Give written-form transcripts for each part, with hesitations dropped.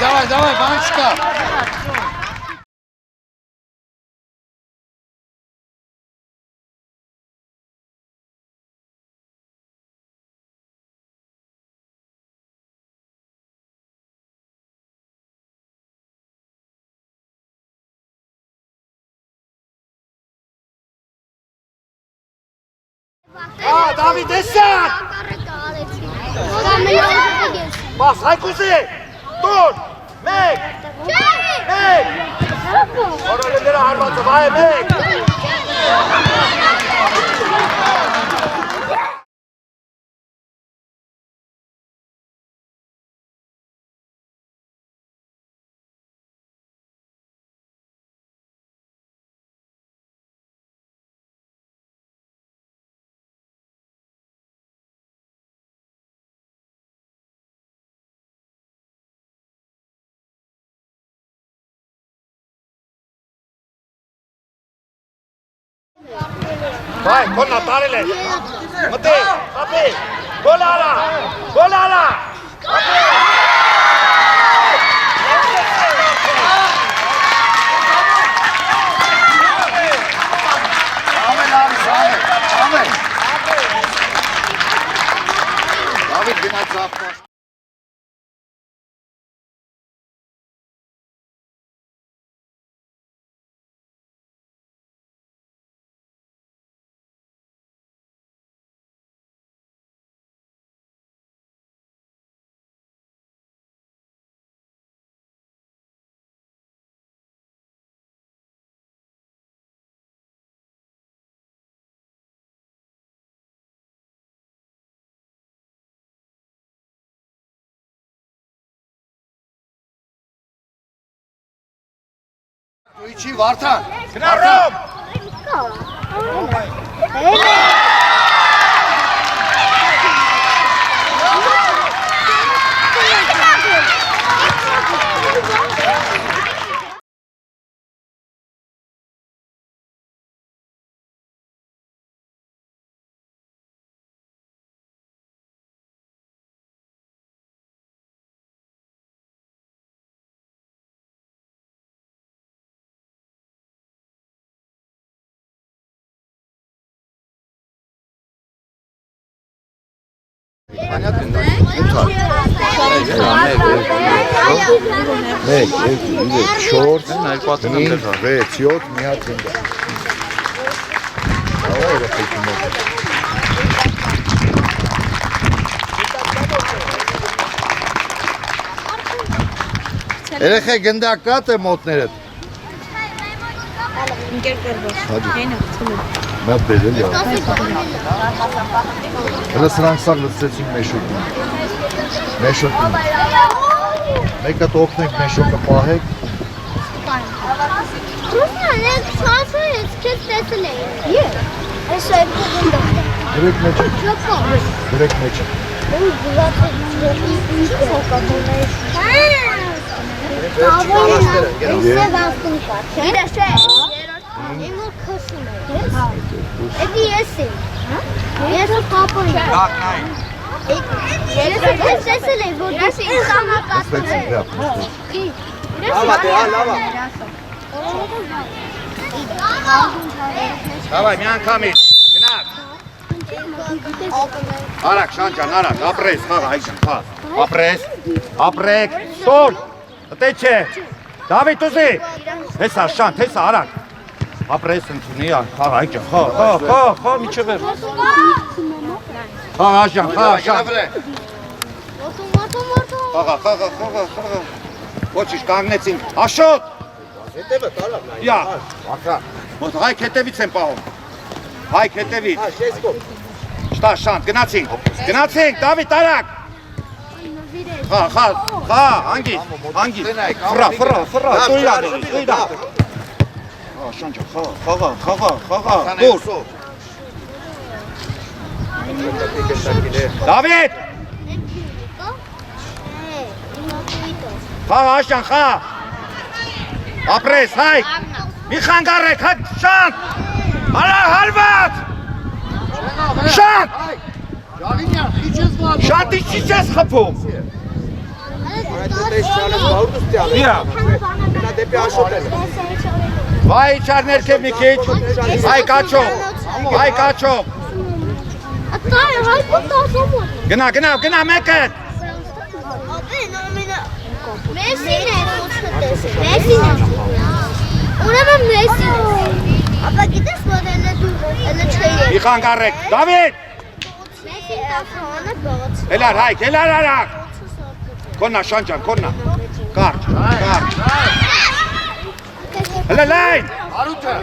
Давай, Ванечка. David, descend! Bas, Haykuzi! Dur! Mek! Mek! Oraları harmatı, vay Mek! Vai, con Natale! Matteo, Matteo! Golala! Golala! David, gönderdi zaten. Tuichi, Vartan! Vartan! Понятно, да? Շորտ, 6-7 միած ընդ։ Давай երեխեքի մոտ։ Երեխեք գնդակ կա թե մոտներդ։ Ինկեր կրվոս։ Մատ բերել յա։ Հələ սրանք սաղ լծեցին մեշոկին։ Մեշոկին։ Մեկը տոքնենք մեշոկը պահեք։ Ռուսնան, ես սասը ես կեզ տեսել էի։ Եվ։ Ես այդ կգնդը։ Գրեք մեջը։ Գրեք մեջը։ Ու գուլատը ինչ սոկատոն է։ Ես վաստուն կար։ Իրաշ է։ Իմը քսում է։ Էդի ես եմ։ Ես կապը եմ։ Ես տեսել եմ, որ ես ինքանակատում եմ։ Давай, մի անգամից, գնակ։ Արակ, շանջան, արակ, ապրես, խաղ, այժն, խաղ, ապրես, ապրեք, ստոր, տե չէ, Դավիթ ուզի, հեսա, շանտ, հեսա, արակ, ապրես ընդունի, խաղ, այժն, խաղ, միչև էր, խաղ, այժն, խաղ, շանտ, խաղ, ոչիշ կանգնեցին, աշոտ, հետևը տարավ, յա, հայք հետևից են պահում, հայք հետևից, շտա շանտ, գնացինք, Դավիթ արակ, խա, հանգիս, ֆրա, տույրա, շանջա, խաղա, դուր, Դավիթ, խաղ, աշան, խաղ, ապրես, հայք, մի խանգարեք, շանտ, հալված, շանտ, շանտի չի չես խպում, Իա։ Վայ իչար ներքև մի քիչ։ Հայ կաչով։ Հայ կաչով։ Գնա մեկը։ Մեսին է Մեսին է Ուրեմն Մեսին Ապա գիտես որ էլը դու էլը չէի Մի խանգարեք Դավիթ Մեսին տասանը բաղաց Հելար հայք հելար արակ Կոննա շանջան կոննա Կարճ Հելա լայն Հարութը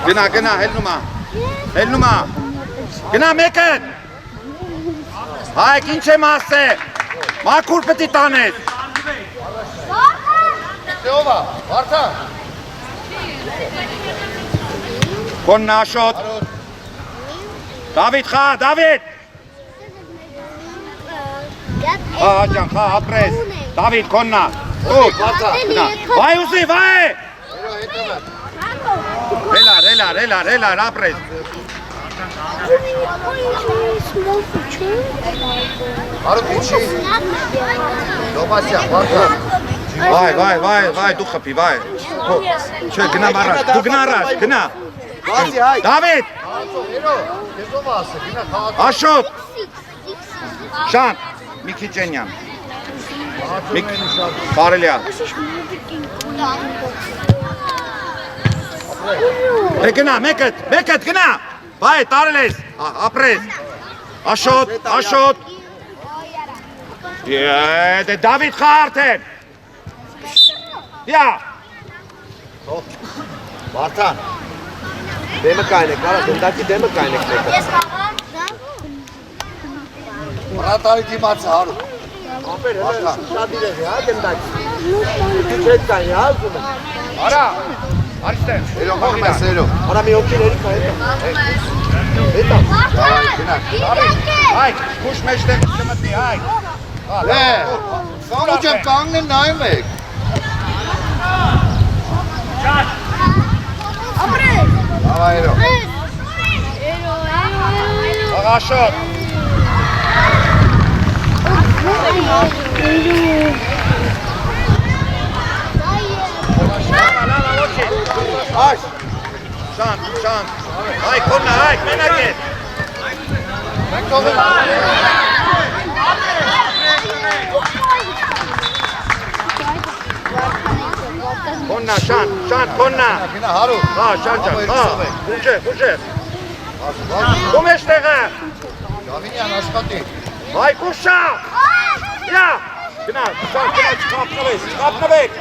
Գնա հելնումա Գնա մեկը Հայք ինչ եմ ասե Մաքուր պտի տանես Տեովա, Վարդան Կոննա աշոտ Դավիթ խա, Դավիթ Աջան խա, ապրես Դավիթ, կոննա Դուք, վայ ուզի, վայ Հելար, ապրես Հարութ ինչի Լոբասյան, Վարդան Վայ, դու խպի, վայ Չէ, գնա մարաշ, դու գնա առաջ, գնա Բացի հայ Դավիթ, Ես ով ասը, գինա քաղաք աշոտ Շանտ, մի քիչենյան Կարելյա Գնա, մեկըտ, գնա Վայ, տարել ես, ապրես Աշոտ Դե Դավիթ խա արդեն Յա Վարդան Դեմը կայնեք, արա դնդակի դեմը կայնեք մեկը Ես խաղամ Մրատարի դիմացը հարութ Ապեր հելը շատ իրեղի, հա դնդակի Դիչ հետ կայնի, հա զում է Արա, արիստեն Էրո, խաղում ես էրո Արա մի հոգին էրիք Հետա Հայք, կուշ մեջտեղ չմտնի, հայք Սամուչ եմ կանգնեն նայում եք Ապրես Աղա էրո Աղաշոտ Աշ Շանտ Հայք, կոննա, հայք, մենակ ես Մենք թողել Կոննա, շանտ, կոննա Գինա հարութ Հա, շանջան, խուշեր Ու մեջտեղը Ժավինյան աշխատի Հայ, կուշա Յա Գնա, չխապնվեք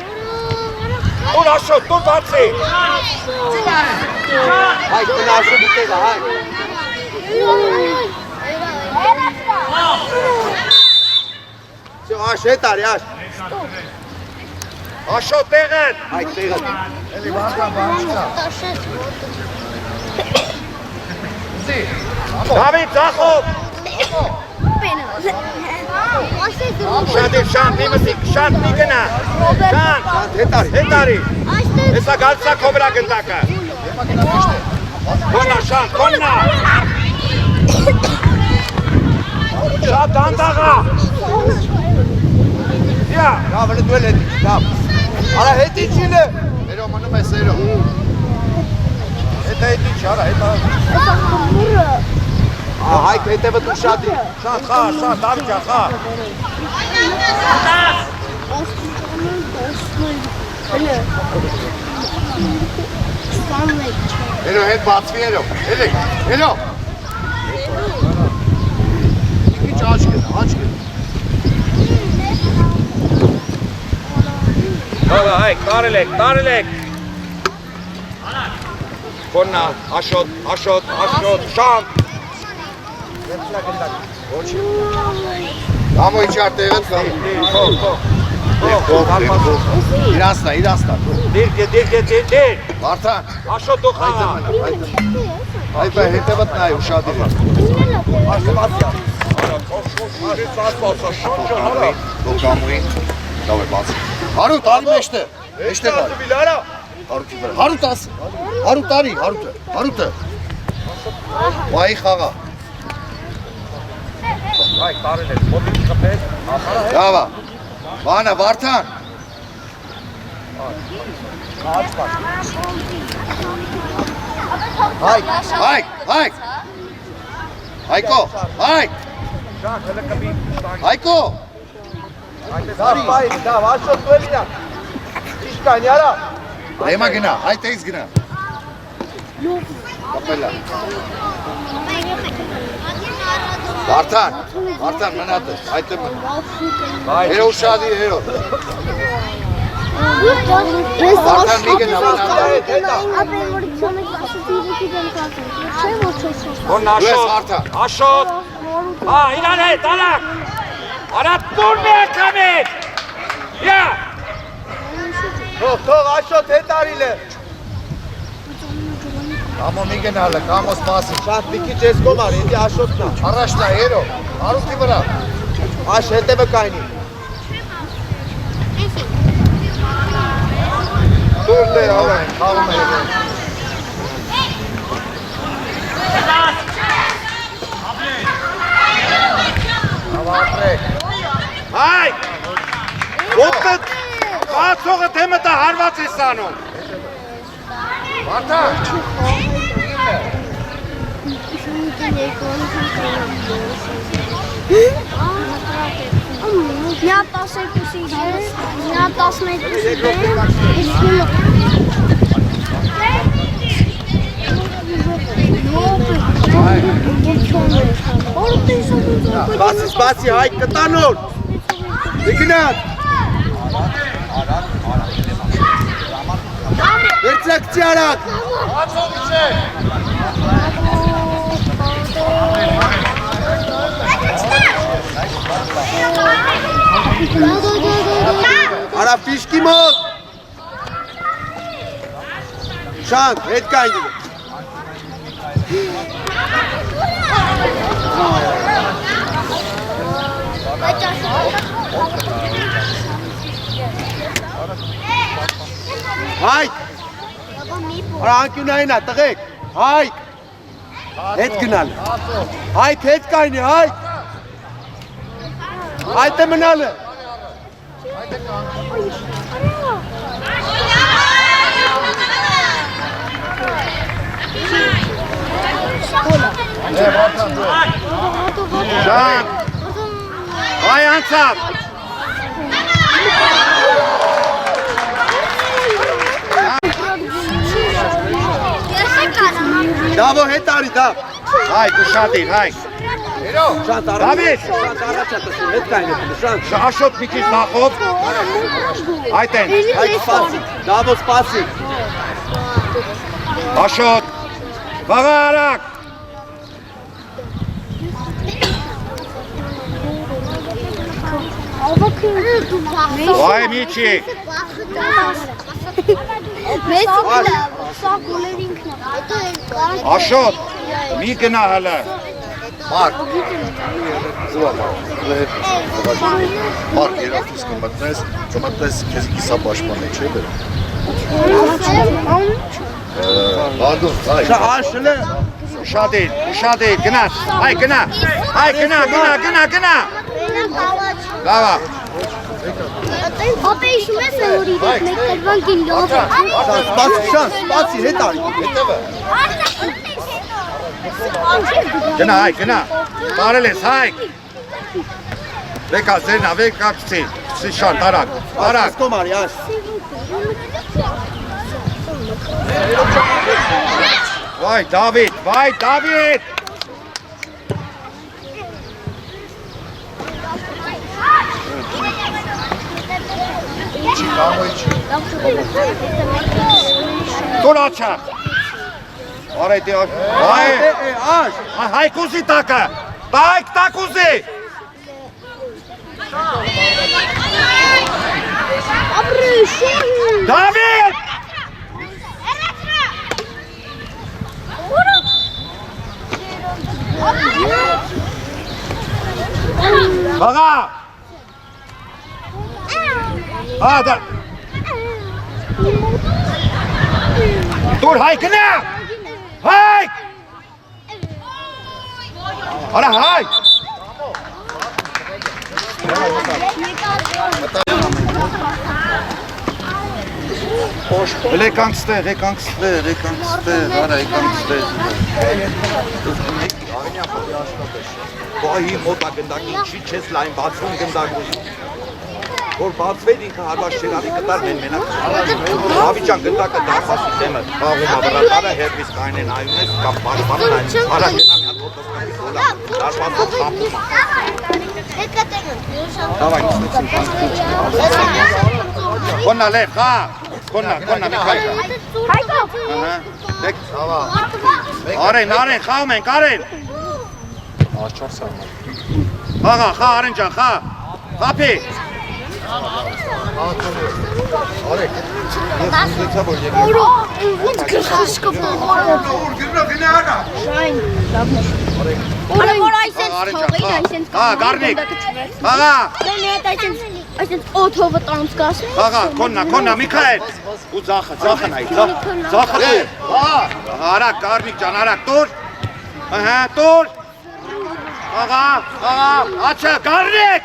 Ուր աշոտ, դու բացի Հայ, գնա աշխատի տեղը, հայ Աշ, հետ արի, աշ Աշոտ տեղը Հայ, տեղը Էլի վարդան, Դավիթ, ձախով Շանտ մի մտիկ, շանտ մի գնա Շանտ, հետ արի Հեսա գալսա կոբրա գնդակը Կոննա, շանտ, կոննա Շատ դանդաղա Յա Լավ, հլը դու էլ հետ լավ Արա հետ իչին է Էրո, մնում ես էրո Հետա ինչ, արա, հետա Հայք հետևը դու շատի Շանտ, խա, Դավիթյա, խա Էրո, հետ բացվի էրո Էլի, էրո Ինչ աչ գնա Հողը, հայք, տարել եք Կոննա, աշոտ, շանտ Համո իչար տեղը կամ Իրանցնա Դիր Վարդան Աշոտ դու խաղա Այդ բա հետևըտ նայ ուշադիր Դու կամուին Լավ է բաց Հարութ, արի մեջտը Մեջտեղ արի Հարութ ասը Հարութ արի, հարութը Վայի խաղա Հայք տարել ես, մոտիկ խփես, Լավա։ Վանա, Վարդան։ Հայք։ Հայկո, հայք։ շանք հլը կբի շտանգ։ Հայկո։ Սարի, դա վաշոտ վերինա, ճիշկան յարա։ Հիմա գնա, հայտեից գնա։ Կապելա։ Վարդան, մնատը, հայտը մնա։ Հերո շադի, հերո։ Վարդան մի գնա, մնատը։ Որն աշոտ, աշոտ, իրան հետ, արակ, արակ տուրն է ակամիտ, յա, թող աշոտ հետ արիլ է, Կամո մի գնալը, կամո սպասի։ Շատ մի քիչ ես կոմար, եթե աշոտն է։ Առաջն է, հերո, արուստի վրա։ Աշ հետևը կայնի։ Տուրն է, ավեն, խաղում է։ հայ, ոտը, կացողը թեմը դա հարված է սանում, Վարդան։ Միա 12-ի միա 11-ի Սպասի, հայք կտանոր։ Դիգնատ։ Վերցրակցի արակ։ Արա պիշկի մոտ։ Շանք, հետ կայնի։ Հայք։ Արա անկյունային է, տղեք։ Հայք։ Հետ գնալ։ Հայք, հետ կայնի, հայք։ Այդ է մնալը։ շանք, հայ անցավ, Դավո հետ արի, դավ։ հայք ու շատիր, հայք, Հերո, Շանտ Դավիթ։ Շանտ առաջա տսում, հետ կայնի, շանտ։ աշոտ մի քիչ նախով, այդ են, Հայք սպասի, դավո սպասի։ աշոտ, վաղա արակ, վայ միջի, Մեսի գնա, սա գոլեր ինքն է։ աշոտ, մի գնա հլը, Մարկ, զվա Մարկ, երավտիս կմտնես, քեզ կիսա պաշման է, չէ բեր։ Բանդուն, հայ։ Աշլը, ուշադիր, գնա, հայ գնա, լավա, Ապե իշում ես է որ իրեք մեկ կրվան կին լով է։ սպասի, շանտ, սպասի, հետ արի։ Հետևը։ գնա, հայ, գնա, բարել ես, հայ, վեկա, ձերնա, վեկա կցի, շանտ, արակ, Կոմարի, աշ։ վայ, Դավիթ, Չի կամոյ չի։ Տուր աչա, արեդի, վայ, Աշ, հայք ուզի տակը, բայք տակ ուզի, Ապրե շոհի։ Դավիթ, վաղա, դա, տուր հայ գնա, հայք, արա հայ, Եկանք ստեղ, արա եկանք ստեղ։ Բայի մոտա գնդակին չի չես լայն բացվում գնդակում։ Որ բացվեր ինքը հարված շերանի կտար մենակ։ Հավիճան գնդակը դարպասի դեմը, բաղում ավրատարը հերվիս կայնեն այուն ես, կամ բարբանն այուն ես, արա գնա մի հատ ոտոսկապի դոլա, դարպասով խամպում։ Դավայ, նստեցին Կոննա լև, խա, կոննա, Միքայլ։ Հայկո։ Արեն, խաղում ենք, արեն։ Խաղա, արեն ջան, խա, խապի։ Ոնց գրխաշկով Արա որ այսենց թողին, այսենց Գարնիկ, խաղա։ Այսենց օթովը տանցկասնի Խաղա, կոննա, Միքայլ։ Ու ձախը նայ, ձախը դու։ Արակ, Գարնիկ ջան, արակ, տուր։ Տուր։ Խաղա, աչա, Գարնիկ։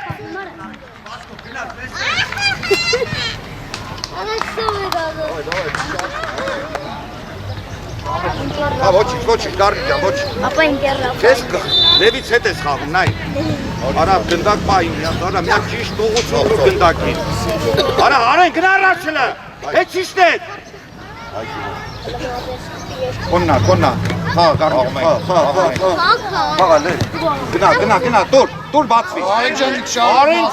Ոչինչ, Գարնիկ ջան, ոչինչ։ Ապա ինտերնետ Քեզ լևից հետ ես խաղում, նայ։ Արա գնդակ պային, արա միակ ճիշտ ուղղություն ու գնդակին։ Արա արեն գնա առաջելը։ Հետ ճիշտ է։ Կոննա։ Խա, Գարնիկ, խաղա լե։ Գնա, տուր բացվի։ Արեն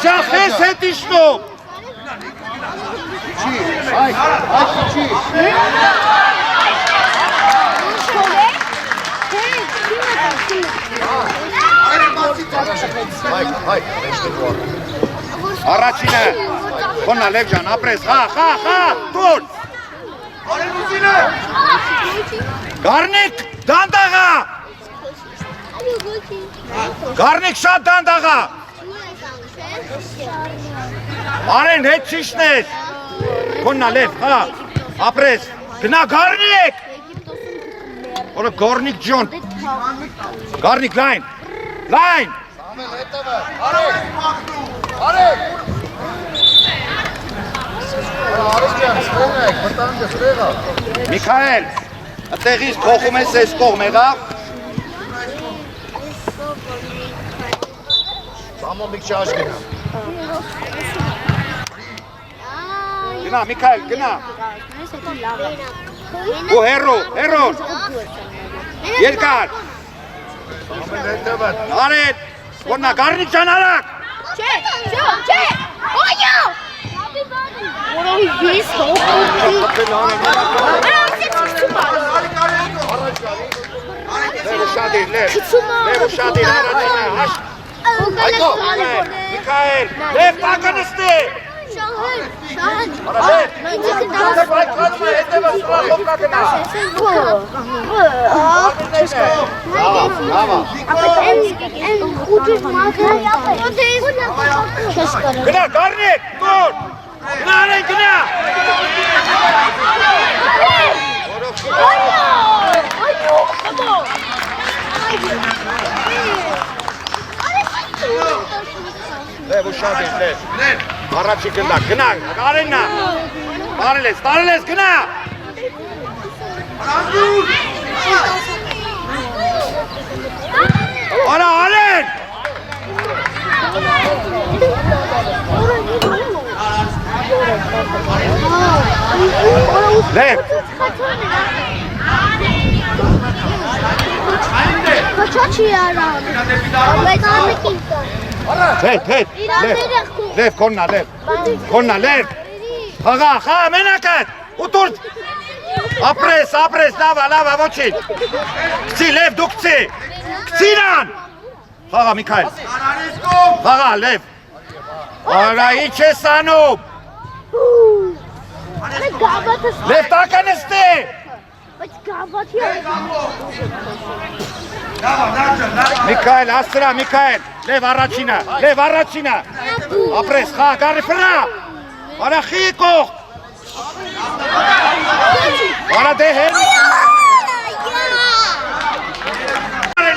ջան, քեզ հետ իշնում։ Առաջինը, կոննա լև ջան, ապրես, խա, տուր։ Գարնիկ, դանդաղա։ Գարնիկ շատ դանդաղա։ Արեն հետ ճիշտներ։ Կոննա լև, խա, ապրես, գնա Գարնիկ։ Որը Գորնիկ ջոն։ Գարնիկ լայն։ Միքայել, այդտեղից փոխում ես այս կողմ եղավ։ Սամոն մի քիչ աջ գնա։ Գնա, Միքայել, գնա։ Ու հերո։ Երկար։ Արեն, կոննա, Գարնիկ ջան արակ։ Չէ, օյո։ Որով ես հողում։ Լև Միքայել, լև տակը նստի։ Շահան։ Գնա, Գարնիկ, տուր։ Գնա։ Լև ու շատ ես, լև։ Առաջի գնդակ, գնա, Կարեննա։ Տարել ես, գնա։ Արա, Արեն։ Լև։ Քաչաչի արա։ Հետ, լև, կոննա, լև, խաղա, մենակդ, ուտուր, ապրես, լավա, ոչին, կցի, լև, դու կցինան, խաղա, Միքայել, խաղա, լև, արա, ինչ ես անում, լև, տակը նստի, Միքայել, ասրա, Միքայել, լև առաջինը, ապրես, խաղ, գարի պրա, արա խի կող, արա դե հեր,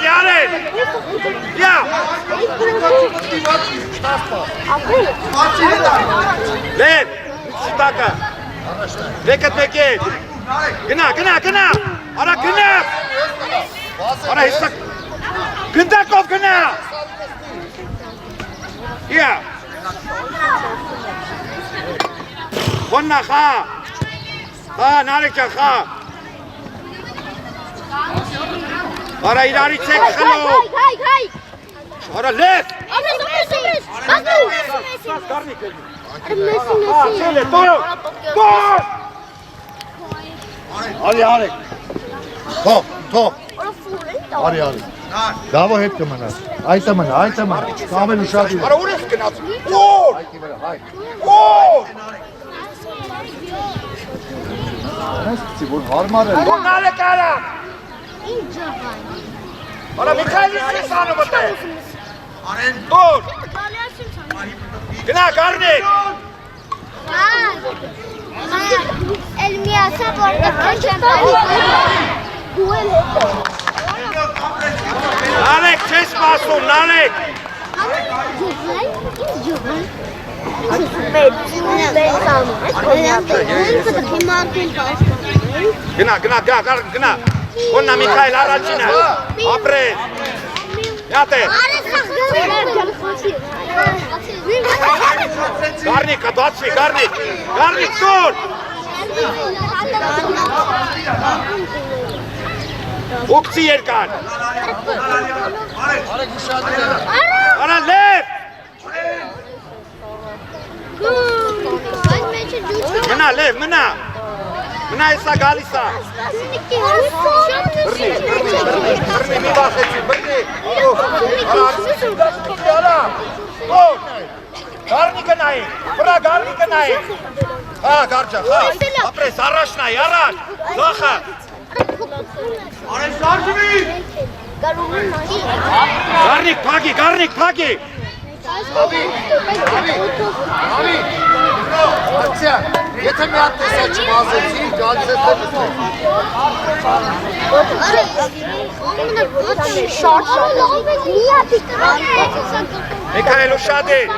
Yarın. Ya. Լև, շտակը։ Վեկդ վեկետ։ Գնա։ Արա գնա։ Արա հեսակ։ Գնդակով գնա։ Իա։ Ոննա խա։ Խա, նարեկ ճան խա։ Արա իրարից եք խլով։ Հայ։ Արա լև։ Չել է, տորո։ Գոլ։ Արի։ Թող։ Արի։ Դավո հետ կմնաս։ Այդ է մնա։ Կամեն ուշադիր։ Արա ուր ես գնաց։ Գոլ։ Գոլ։ Այսպիսի որ հարմար է։ Գոլ նարեկ արա։ Ինչ ջավան։ Արա Միքայելից ես անում է։ Գոլ։ Գնա գարնիկ։ El միասա որտեղ քեզ գուել հետո։ Նարեկ չես սպասում, նարեկ։ Ջավան։ Գնա։ Ոննա Միքայել առաջինը։ Ապրես։ Յատե։ Գարնիկը բացվի, գարնիկ գոլ։ Ուկցի երկար։ Արա լև։ Մնա լև, մնա եսա գալիս է։ Բրնի, մի բախեցի, բրնի։ Գարնիկը նայի, վրա գարնիկը նայի։ Հա, գարջա, հա, ապրես, առաջ նայի, առաջ, զախը։ Արես դարժվի։ Գարնիկ, փագի։ Ակցիա, եթե մի հատ տեսա չմազեցի, գալիս է Միքայել ուշադիր։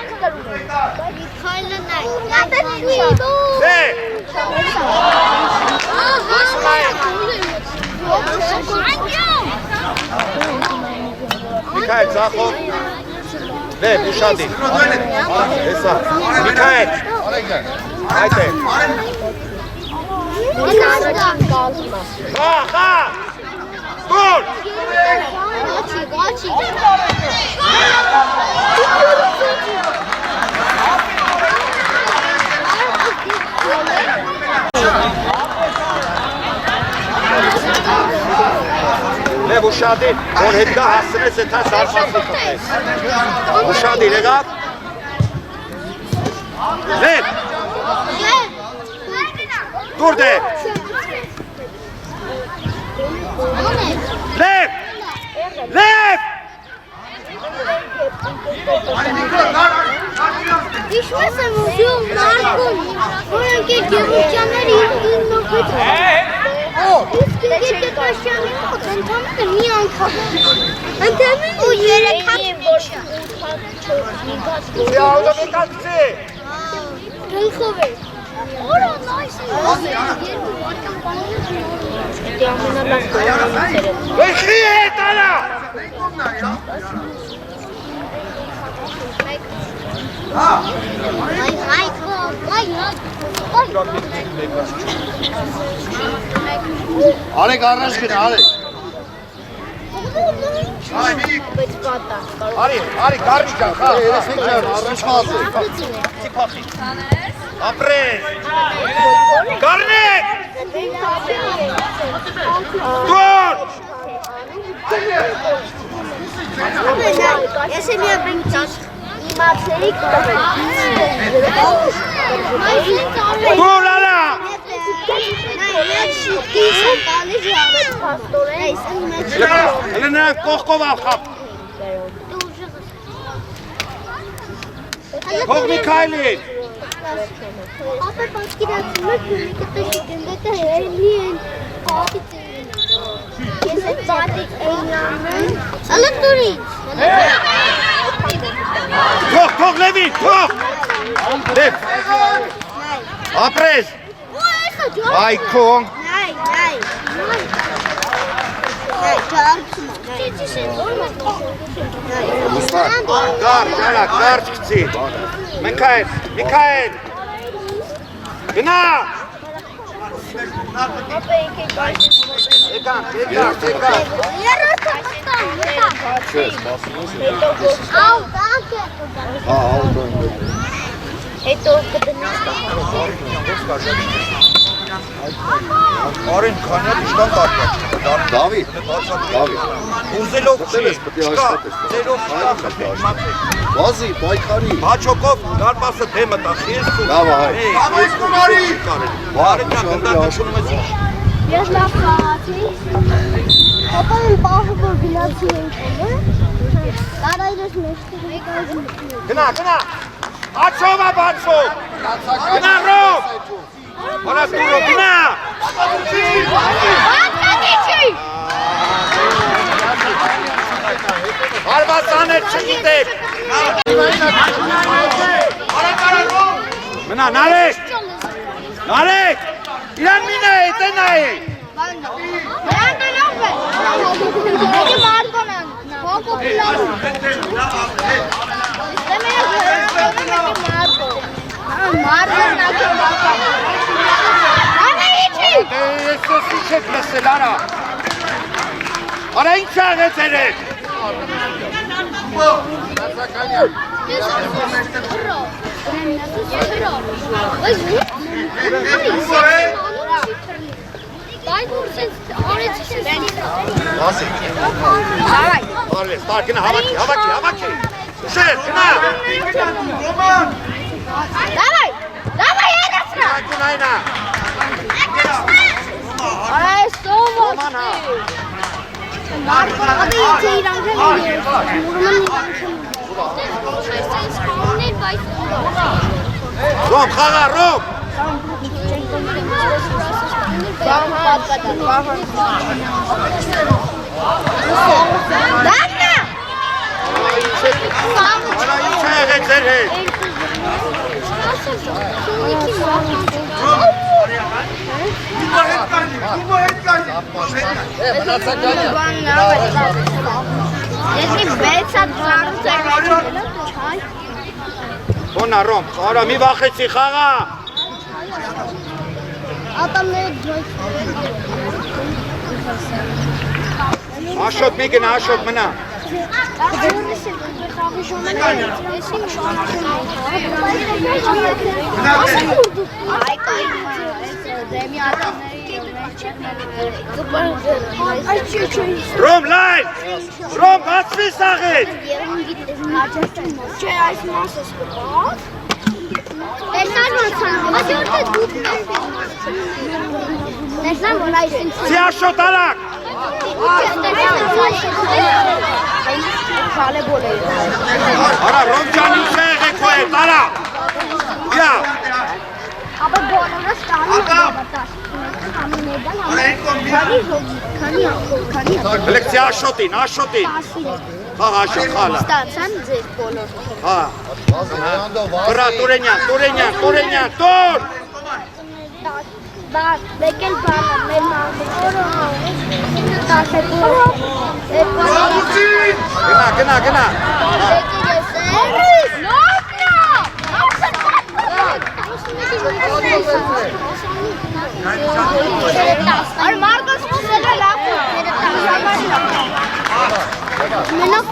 Միքայել ծախով։ Լև, ուշադիր։ Հեսա, Միքայել։ Այդ է։ Խա, գոլ։ Լև ուշադիր, որ հետ գա հասնես է թաս արմասի կպես։ Ուշադիր եղավ։ Լև։ Դուրդ է։ Լև։ Իշպես եմ ուզում մարդուն, որոնք է գևուրջանները իմ նոքույթ Իսկ եթե կաշյանի մոտ ընդամենը մի անգամ ընդամենը ու երեք հատ Սիահուդը մի կացցի։ գլխով է Օրա նայս է երկու վարկան պանելը Էդի ամենալավ կողանից էր Վեխի հետ արա։ Արեք առաջ գնա, արեք։ Արի, գարնի ջան, խա։ Երես ինչ ան, առաջ մազը։ Սիպախի։ Ապրես։ Գարնիկ։ Գոլ։ Ես եմ յաբրին ճիշ իմացեիք Գոլ արա։ Հələ նրանք կողքով ալխապ։ Կող Միքայելին։ Ապա պատկերացնում եք ունիկը տաշի գնդետը հերելի են կապիտ են Ես են բատիկ են յամն Ալը տուրից Կող թող Լևին, թող։ Լև։ Ապրես։ Այ քոն։ Կարճ գցի։ Միքայել։ Գնա։ Եկան։ Հետո կդնես Արին քանյա դիշկան կարկա։ Դավիթ։ Ուզելով չի։ Չկա։ Ձերով չկա խփի։ Վազի, պայքարի։ Բաչոկով դարպասը դեմը տա խիեսու։ Լավ հայ։ Այս գնարի։ Բարի նա գնդակաշում ես։ Ես լավ խաղացի։ Ապա են պահը որ գնացի ենք ոնը։ Տարայրս մեջտեղ եկայ։ Գնա։ Աչովա բացով։ Գնա ռով։ Արա դուրո գնա։ Ակադիչի։ Արվացաներ չգիտեք։ Մնա նարեք։ Իրան մի նայ, տե նայ։ Նրան դելով է։ Եկի Մարկոնան։ Հոգո պիլարու։ Մարկոնն ակի Ես ինչ եք լսել, արա։ Արա ինչ աղեց երեք։ Վազի։ Արվես, տար գնա, հավաքի։ Ուշեր, գնա։ Դավայ, երացրա։ Գնայնա։ Այս սովոսի։ Մարկոնը իցե իրանքել է։ Ռոմ, խաղա, Ռոմ։ Դաննա։ Արա ինչ է եղել ձեր հետ։ Ես մի 6 հատ ծառուց եմ Հոնա Ռոմ, արա մի վախեցի խաղա։ Ատամները Աշոտ մի գնա, աշոտ մնա։ Ռոմ լայն, Ռոմ բացվի սաղից։ Չէ, այս մասը սկպավ։ Տեսան որ ցանկ, ասյորդը դուք տեսան որ այս ինձ Սի աշոտ արակ։ Արա Ռոմ ջան ինչ է եղեք քո հետ, արա։ Իա։ Ապա բոլորը ստանում Լեկցի աշոտին։ Խաղ աշոտ, խալա։ ստացան ձեր բոլոր Հա։ Վրա Տուրենյան, տուր։ Բար, եկել բանը, մեր մամուկորը, 12 Գնա։ Ar Marcos pusele la Menok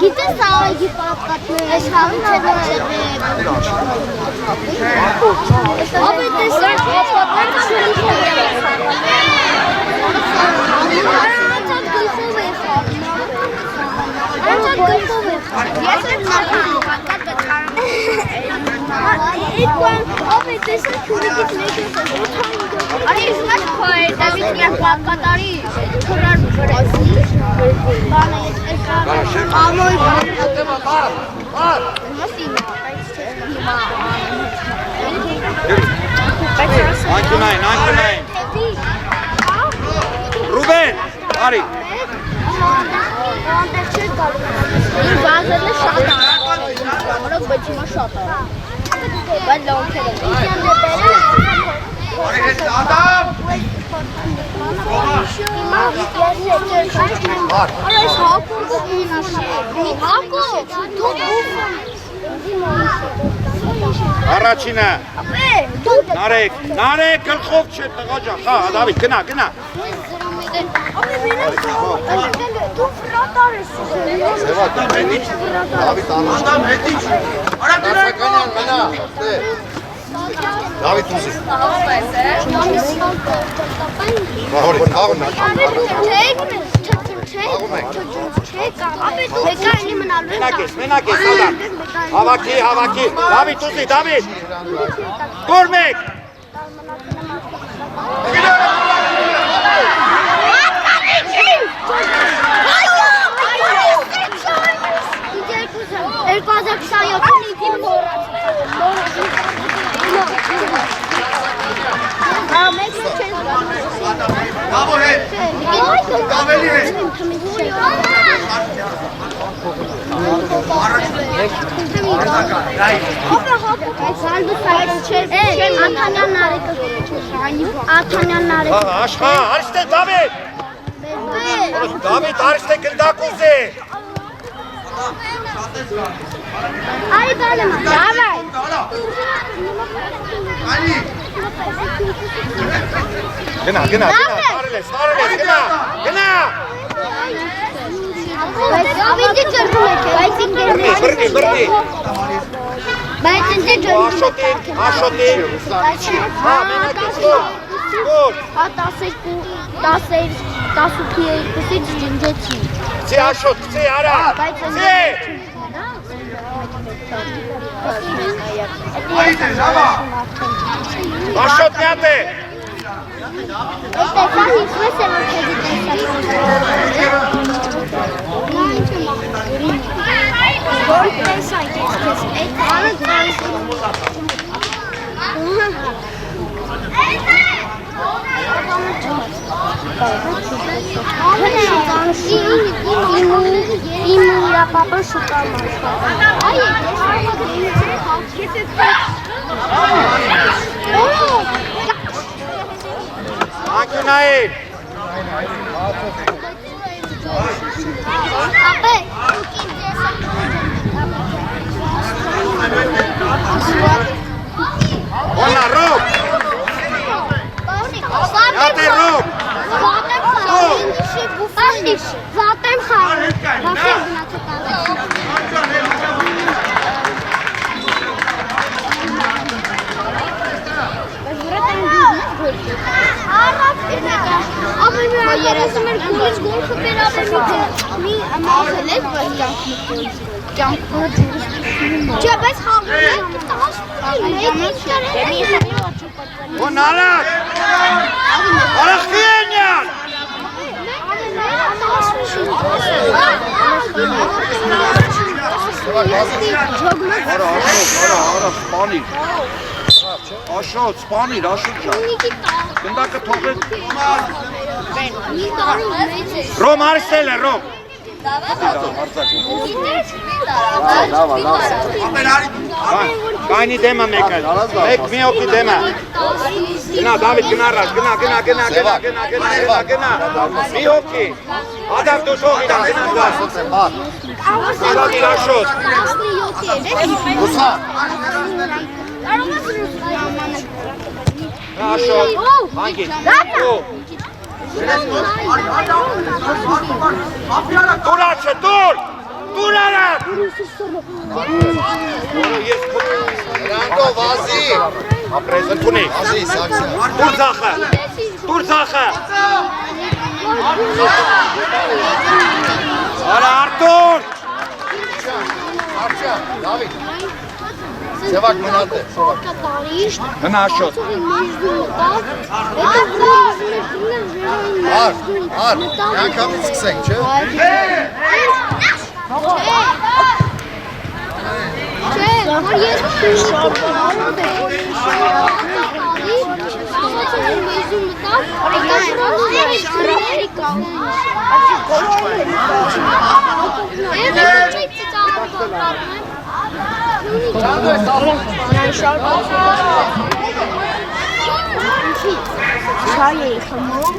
Գիտես սաղեգի պապկատներ, այս հավին Ապետ տեսակ պապկատներ Անցած գլխով է խաղին Անցած գլխով է խաղին Ես եմ նարդան պապկատ բծարում Էդկան ապետ տեսակ քուրիկից մեկ ես Արի իսմաչ քոյր, դավիտ միակ պապկատարի քուրար վրեզի Բանը ես Ամոյ Այնքունայն Արի։ Անտեղ չէր գալու։ Իմ վազելը շատ որոք բայց հիմա շատ բայց լոնքերը։ Արի հետ Ադամ։ Այս հակուրը հակո դու Առաջինը։ Նարեկ գլխով չէ տղա ջան, խա, Դավիթ, գնա։ դու ֆրատար ես Սևակ, հետիչ, Դավիթ Ադամ, հետիչ, Արաքանյան, մնա, Դավիթ ուզի Մենակ ես, Ադամ, հավաքի, Դավիթ ուզի, Դավիթ, կոր մեկ, Բավո հետ, կավելի հետ Աշխա, արիշտ է Դավիթ Դավիթ, արիշտ է գնդակ ուզի Այ բալը դավայ Գնա, տարել ես, գնա Ավիդի ջրում եք, բայց ինգերներ Բրդի Բայց ինձ է ջրում Աշոտի Հա, մենակ ես, որ 18-ից ջնջեցի Ծի Աշոտ, ծի արա, ծի Աշոտ միատ է Ստեփան ինչպես է որ քեզի տեսակ Անկյունային Ona, Rob! Jate, Rob! Zatem xar. Onarak! Arakienyan! Ara, Spanir. Աշոտ, Սպանիր, Աշոտ ջան։ Գնդակը թողեց։ Ռոմ արսել է, Ռոմ։ Կայնի դեմը մեկը, մեկ մի օքի դեմը։ Գնա, Դավիթ, գնա առաջ, գնա։ Մի օքի։ Ադամ դու շող իրան, գնա դված։ Ադամիր Աշոտ։ Ուսա Աշոտ, հանգի։ Տուր աչը, տուր արակ։ Ռանդո, վազի Ապրես ընդունի։ Վազի, սաքսյա Տուր ձախը։ Արա Արտուր։ Արջա, Դավիթ Սևակ մնատ է, Սևակ Գնա Աշոտ։ Ար, միանգամից սկսենք, չէ։ Չէ, Չայ էի խմում։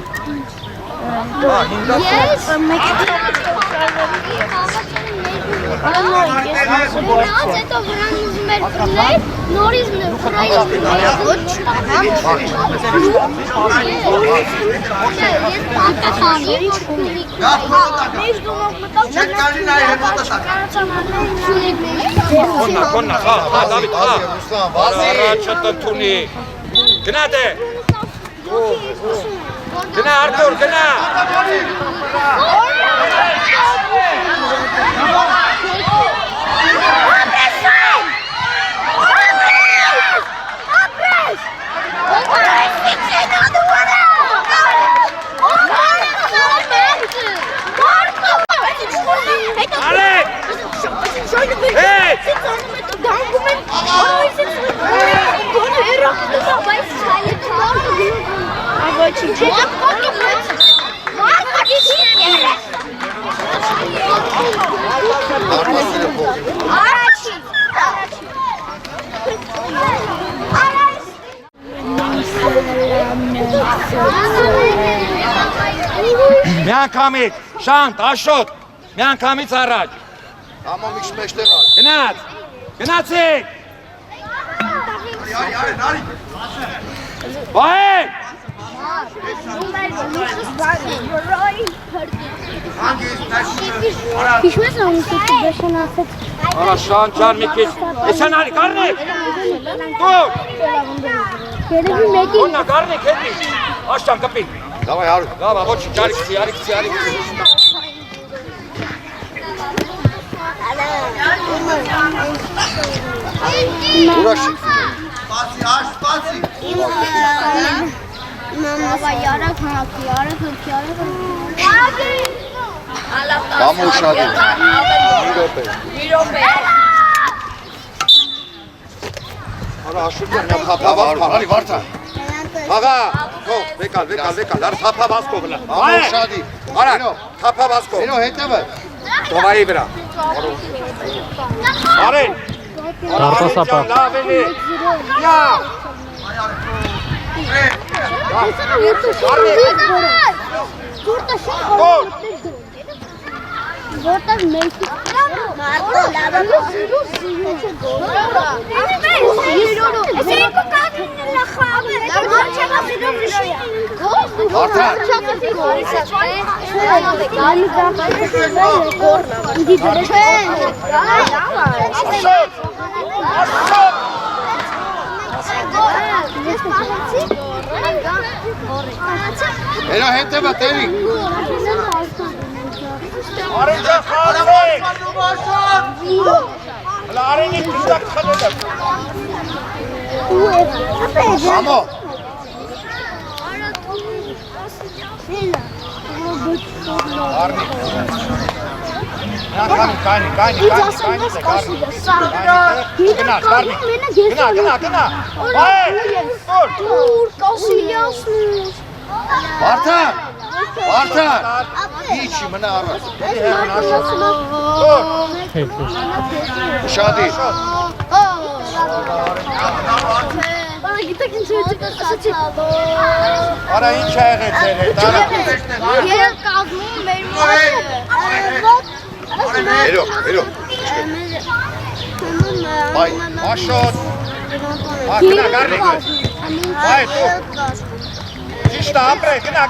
Ես հետո վրան ուզում էր պրներ, նորից վրայից ես պանտախանի Կոննա, Դավիթ, առաջը տնթունի, գնա դե, գնա Արտուր, գնա, միանգամից, Շանտ, Աշոտ, միանգամից առաջ, Համո միշտ մեջտեղ ալ։ գնաց, գնացիք, վայեք, Հիշում ես ամուսիկի բեշան ասեց արա Շանտ ջան մի քիչ, էսան արի, կարնիկ, դուր, երևի մեկի կոննա կարնիկ հետի, աշտան կպին, Դավայ հարու։ լավա, ոչի, արիքսի, Ուրաշի։ Մամա ярակ հակի, ярակ հակի, Համո ուշադիր։ Մի րոպե։ Արա Աշոտյան, նա թափավար, արի վարդա։ աղա, հո, վեկալ, արը թափավասկով լա, Համո ուշադիր։ արա, թափավասկով, Սենո հետևը։ տովայի վրա, արեն, Արտասապա։ լավ էլի, յա, Որտեղ մեկի Մարկո լավա Էնո հետևը տերի։ արեն ջան խաղացեք, հլա արենի կիստակ խլոտ է, Համո։ կանի, գնա, Վարդան, Վարդան, իչի մնա առած։ Ուշադիր։ արա ինչ է եղել ձեր հետ, արա, Երբ կազմում մեր Էրո։ Բայ, Աշոտ, գնա, գարնիկ, բայ, դու, ճիշտ է, ապրե, գնա,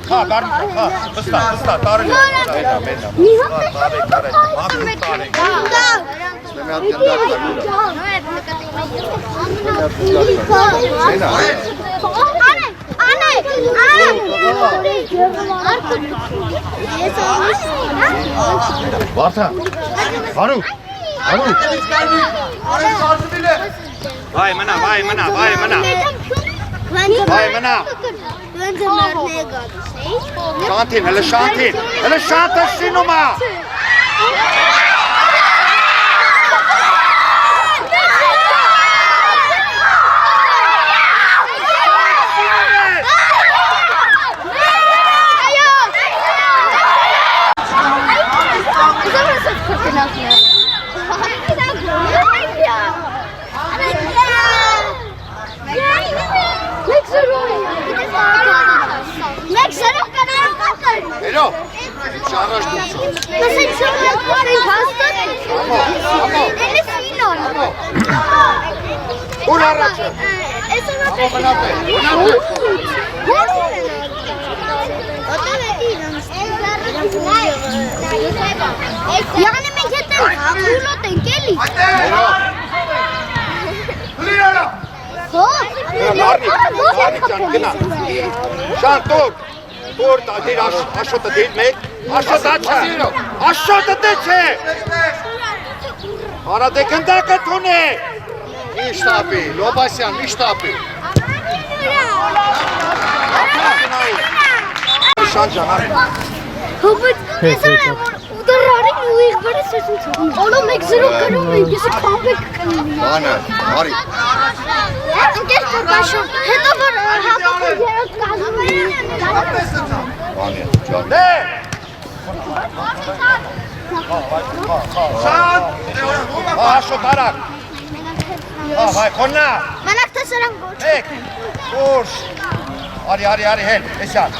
խա, գարնիկ, խա, վստա, տարել է, Մի հատ գնդակ Վարդան, հարու։ վայ մնա, Շանթին, հլը շանթը շինում է, Այո։ Շարժ դուրս։ Մասը շոկոլադը հաստատ։ Էլի ֆինալ։ Ուր առաջ։ Այսօր Յանը մենք հետ ենք, հաղուլոտ ենք էլի։ Լիարա։ Շան տուր, դիր աշոտը դիր մեկ, աշոտը չէ, աշոտը դե չէ, արա դե գնդակը թունի, Միշտապի, Լոբասյան, միշտապի։ Շան ջան, Հոբոտ, ես արեմ, որ ուդարարին ու իղբարը սեսունցում։ Ոլո մեկ զրո կրում ենք, ես կամպեք կնիմի։ Բանը, արի։ Ընկեր կորբաշով, հետո որ հապակը երոտ կազում են։ Բանը, ջավի։ դե, շան, աշոտ արակ, վայ, խոննա, Մանակ տեսարան գոչ։ մեկ, ուրշ, արի, հել, էսյան,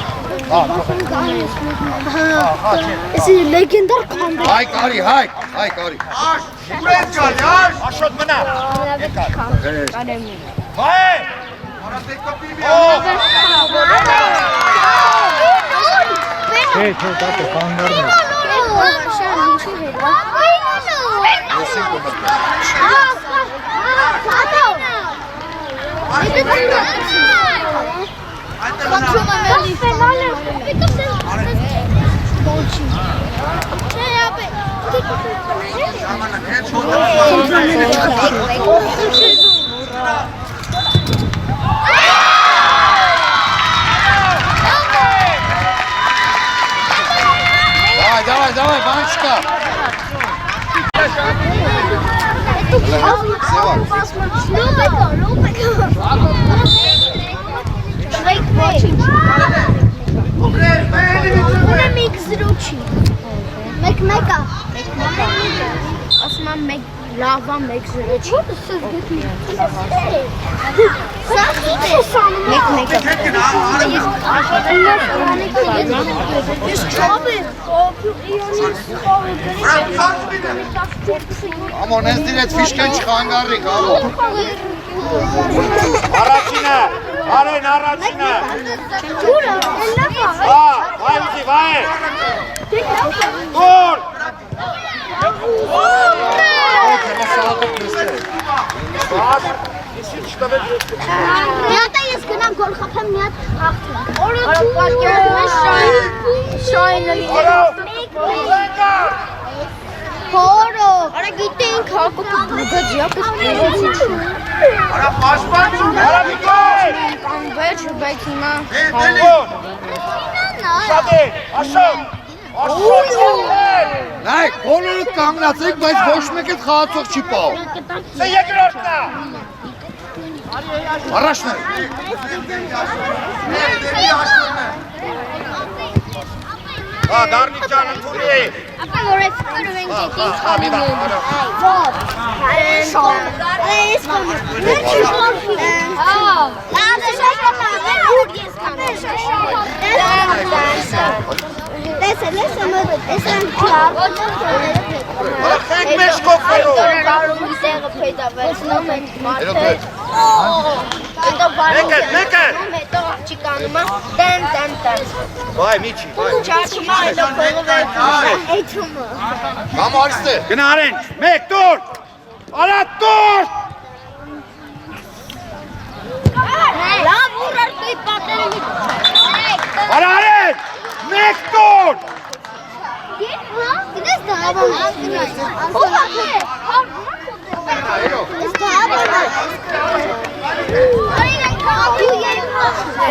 Ես լեգենդար կամպեք։ Հայք, արի, հայք, արի։ աշոտ մնա, վայ, Hey, դատը խանգարում է։ Давай, Ванечка. Մեկ-մեկա ասում եմ մեկ լավա մեկ զրո չի Ամոն, ես դիր էտ վիշկեն չխանգարրիկ, ալո։ Առաջինը, արեն առաջինը, վայ ուզի, վայ, դուր, Միատա ես գնամ գոլ խապեմ միատ հաղթեմ Հորով, արա գիտենք հակոպը բուգած յակս պիրոցի չի արա պաշպան չուն, արա միկոյ, Կանվեջ, բայց հիմա դուր, շատեր, աշոտ, Նայք, բոլորդ կանգնացեք, բայց ոչ մեկ էտ խաղացող չի պահում։ սե երկրորդնա, Առաջն է։ Գարնիկ ջան ընդունի, Ապա որ ես կրում ենք գետի մի բան, Ես կամը Լավ շատ կապան ուր ես կամը Լեսը ես եմ կլավ խեք մեզ կոպվելու, Կարում իսեղը պետավեցնում ենք մարդեր մեկ է, Հետո աղջիկանում է տեն վայ միչի, վայ, Չարչումա հետո փողով է էթումը Կամ արիստ է։ գնա արեն, մեկ դուր, արա դուր, Լավ ուր արտոյ պատերնի արա արեն, մեկ դուր, Գնես դահավան Ո՞վ է Ես դահավան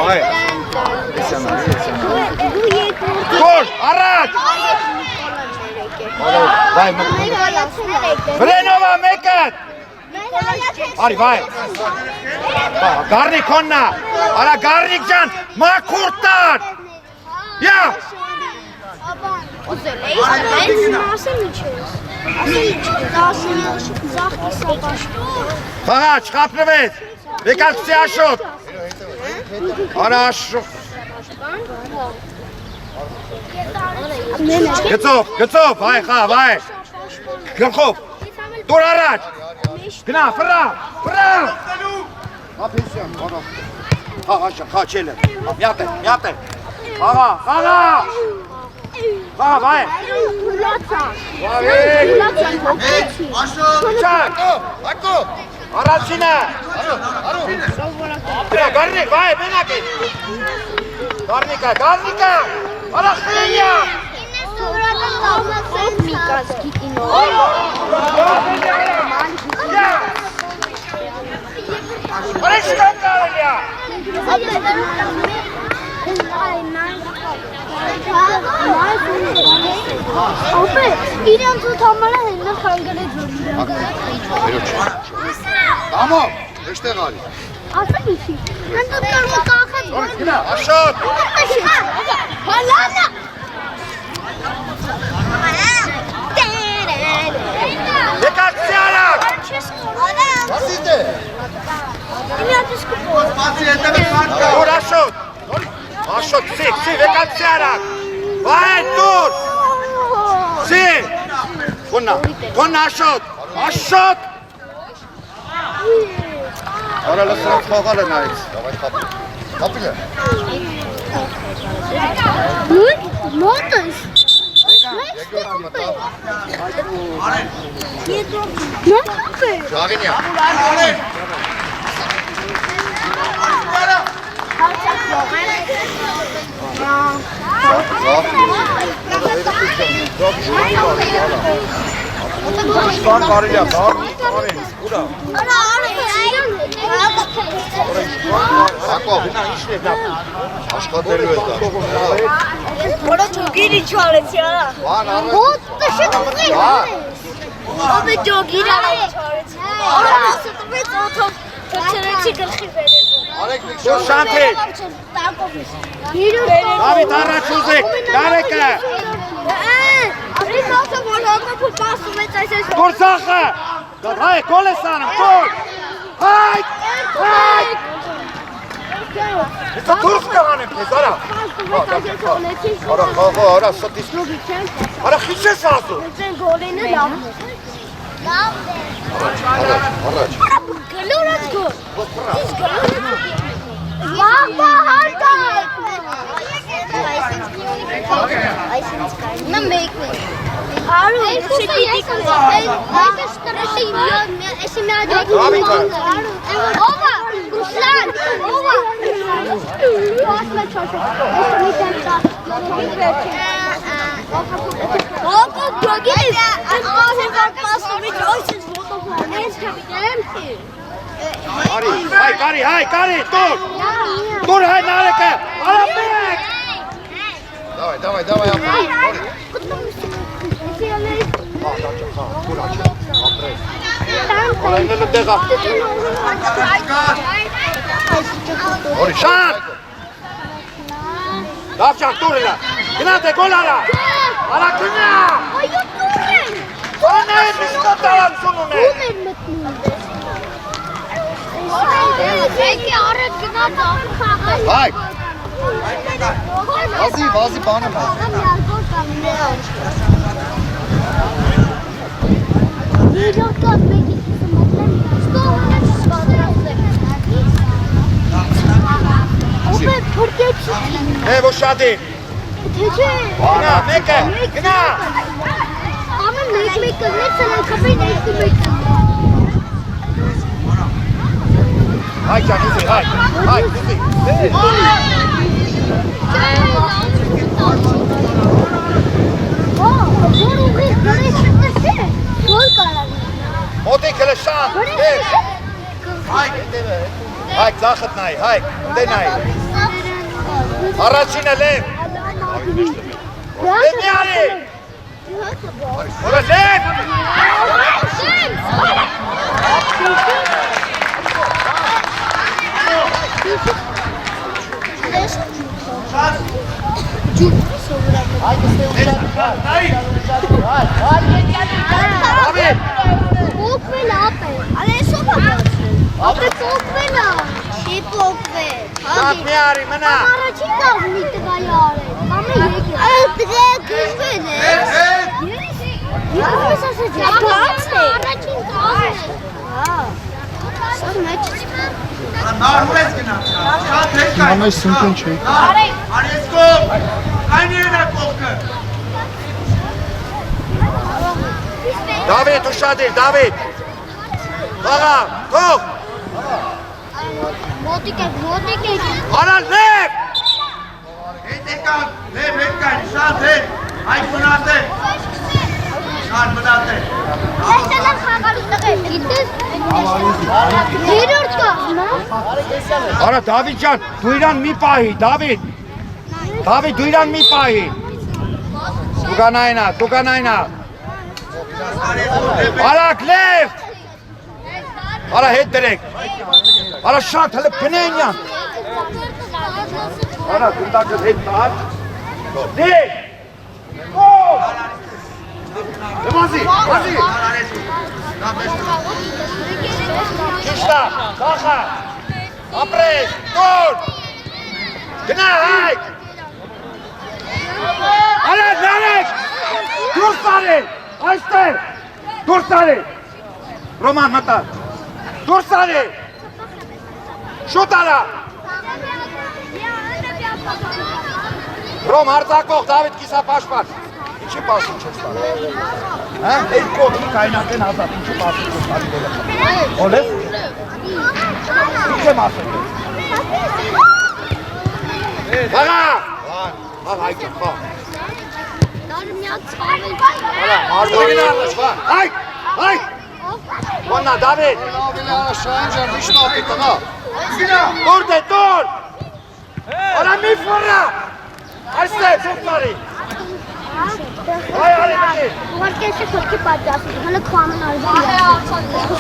վայ, Դու երկրորդ դուր, առաջ, վայ, վրենովա մեկը, արի վայ, գարնիկ հոննա, արա գարնիկ ջան, մաքուր տար, յա, Ուզել էի, ասեմ ինչ ես Զախկի սապաշ խաղա, չխապնվեց, վեկալքսի աշոտ, արա աշոտ, Գծով, հայ խավ, հայ։ Գլխով։ Դուր առաջ։ Գնա, ֆրա։ Ապեսյան, խաղա։ Խաղա, խաչելը։ Միատ է։ Խաղա։ Խաղա, հայ։ Չակ։ Ակո։ Առաջինը։ Դրա գարնիկ, հայ, մենակ է։ Գարնիկա։ Արա խենյա։ Արեշ կանգարելյա։ Ապե, իրենց ու թամարը հեննը խանգրեց որ իրենց։ Ամո, էստեղ արի։ Ասեմ ինչի, հնդուտ կարող կախեց որ։ Գնա, աշոտ։ Հալանա։ Եկացի արակ։ Ասիտ է։ Դուր աշոտ։ Աշոտ, սիք, եկացի արակ։ Վայ, դուր։ Սիք։ Գոնա աշոտ։ Արա լսրած խաղալը նայից։ Դավայ խապիլը։ Մոտս։ Ժաղինյա։ Սպան բարիլյա, բարին, ուրա։ Ակով, աշխատելու ես դա։ Որը ջոգիր ինչ արեցի արա։ Վան առը։ Մոտը շտկի։ Աբե ջոգիր արա ինչ արեցի։ Արա ստվեց օթով չրեցի գլխի վերել։ Արեք մի Դուր շանթի։ Դավիթ առաջ ուզեք, դարեկը։ Ապրի մոտը որ հոգը պասում է այս Դուր սախը։ Հայ, կոլ ես անում, դուր։ Հայ։ Եսա դուրս կհանեմ քեզ, արա։ Արա խաղա, արա ստիս։ Արա խիչ ես ասում։ Գոլենը լավ։ Առաջ։ Գլորած գոլ։ Վաղվա հարկա։ Նա մեկ է։ Արու, շետիտի կնա։ Այդ շտրաշի էսի մի ադակի։ Ովա, Ռուսլան, ովա։ Ասմա չաշո։ Էսի մի տենտա։ Ովա, գոգի։ Ասեմ պասում իջ ոչինչ ոտով։ Ես կապիտան։ Կարի, դուր։ Դուր հայ նարեկը, արա մեկ։ Давай, Արայնելը դեղա։ Շան։ Դավ շան, դուր իրա։ Գնա դե գոլ արա։ Արա գնա։ Այո, դուր են։ Գոնա է միսկոտարացուն ունե։ Ում են մտնում։ Եկի առդ գնա դավ խաղալ։ Հայ։ Վազի բանը մա։ Իրոքով մեկի մտնում։ Ո՞վ է փրկեցի։ Ոչ շատի։ Թե չէ։ Գնա, մեկը, գնա։ Ամեն մեկ կգնեց սրանքապին էսի մեկ։ Հայ ճան, ուզի, հայ, ուզի։ Որ ուղիղ գրեց շտશે, որ կարավի։ Մոտիքը լշան, դեր։ Հայ, ձախըտ նայ, հայ, դե նայ։ Առաջինը լև։ Դե մի արի։ Որը լև։ Պոկվել ապե։ Ալեսով ապե պոկվել է։ Չի պոկվել։ Շատ մի արի, մնա։ Առաջին կաղնի տղայի արել։ Մանայ սնկուն չի։ Դավիթ ուշադիր, Դավիթ։ Աղա, թող։ Մոտիկ եք։ Արա լև։ Հետ եկան, լև հետ կան, շատ հետ, այդ մնաց է, շատ մնաց է։ Այստեղ եմ խաղալու տղեր, գիտես։ Երորդ կա, Արա Դավիթ ջան, դու իրան մի պահի, Դավիթ։ Դավիթ, դու իրան մի պահի։ Տուկանայնա։ Արակ լև։ Արա հետ դրեք։ Արա շատ հլը պնենյան։ Արա դունդակը հետ տար։ Դեք։ Գոլ։ Մազի։ Ճիշտա, դախա։ Ապրես, տոր։ Գնա հայք։ Արա նարեք։ Դուրս արեք։ Այստեղ։ Դուրս արեք։ Ռոման մտա։ Դուրս արեք։ Շուտ արա։ Ռոմ արձակող Դավիթ կիսապաշտպան։ Ինչի պասում չես տալի։ Հա, այդ կողքի կայնատեն ազատ, ինչի պասում չես տալի գոլը։ Օլես։ Ինչ եմ ասել։ Աղա։ Աղա այգեմ, խա։ Մարդուգին առաջվա։ Այգ։ Ոննա, Դավիթ։ Ավելի Շահեն ջան, միշտ ապի տղա։ Տոր դե, տոր։ Արա մի ֆորա։ Այստեղ, դուք տարի։ Այ արի մտի։ Ուղարկեսի խոտքի պատյասում, հլը քվամն արվի։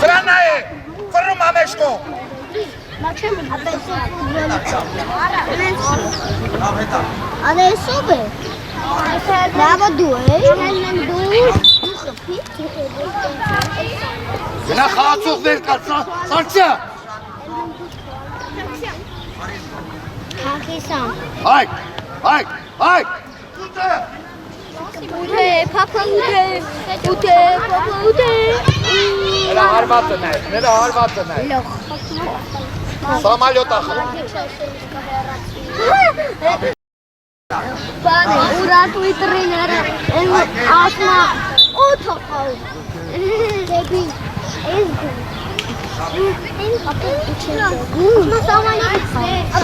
Սրանա է, ֆռում ամեշկո։ Նա չեմ Adesso beh. Bravo due. Գնա խաղացող վեր կա, սարցյա։ Հակիսան։ Այք։ Ութե, պապա ութե։ Նրա հարվածը նայ։ Լոխ։ Սամալյոտ ախա։ Բանը, ուրատուի տրիները, ասմա, օթոխալ։ Դեպի,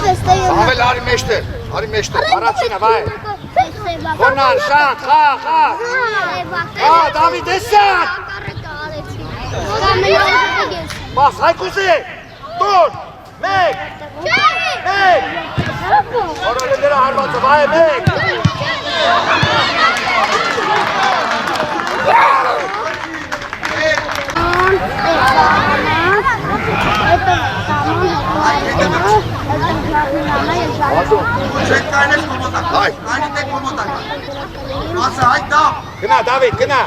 ես գում։ Ավել արի մեջտեր, Առաջինը, վայ։ Ոնան, շան, խա։ Դավիթ, էսան։ Բաս, հայկուսի, տոր, մեկ։ Որոլեները հարվածը, վայ, մեկ։ Չեք կայնես կոմոտակ, կայնի տեք կոմոտակ, ասը հայտ դավ։ Գնա, Դավիթ, գնա։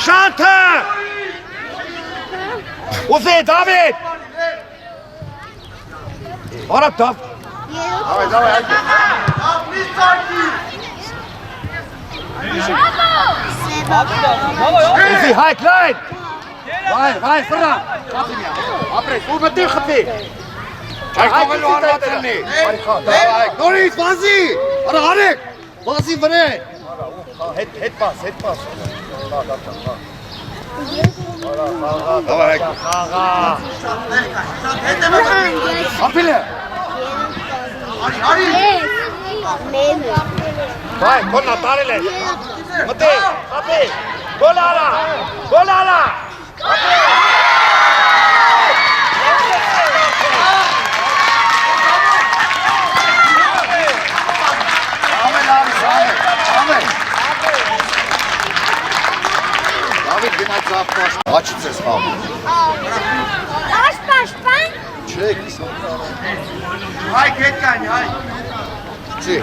Շանթը։ Ուզի, Դավիթ։ Արա, Դավ։ Դավայ, Ուզի, հայք, լայն։ Վայ, սրա։ Ապրես, ու մտիր խպի։ Չայքովելու հարված ելնի։ Նորից, վազի, արա հարեք, վազի վրեն։ Հետ պաս։ Դավայ, հայք։ Խաղա։ Ապիլ է։ Արի։ Վայ, կոննա տարել է։ Մտի, խապի, գոլ արա։ Դավիթ գնաց ծաղպաշ, աչից ես խաղում։ Պաշպաշպան։ Չեք, Հայք հետ կայնի, հայք։ չի։